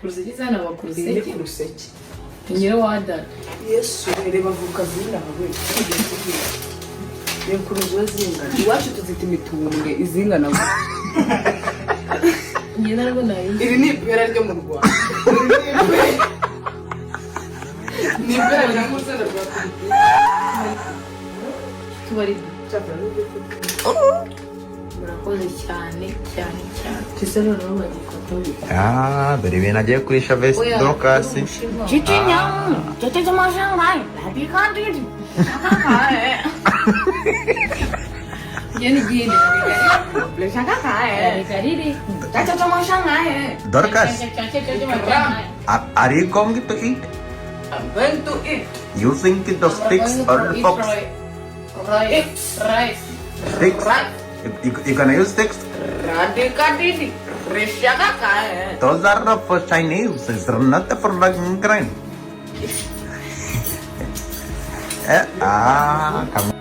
Kuruseke sana bakuruseke. Ni kuruseke. Nyira wada. Yesu reba vuka zina we. Ye kuruzwe zingana. Iwacu tuzita imitumbwe izingana. Nyina rwo nayo. Iri ni ibera ryo mu Rwanda. Ni ibera ryo mu Rwanda rwa Tubari Chapter murakoze cyane. Kisero no bagikotoye. Dore ibintu agiye kurisha Drocas. Chichinya, tete mashangai, happy country. Gini. Blesaka kae. Kariri. Tete mashangai. Drocas, are you going to eat? I'm going to eat. You think the sticks or the fox? Rice. Sticks? You gonna use sticks? Radikadidi. Blesaka kae. Those are for Chinese. It's not for Ukraine. Come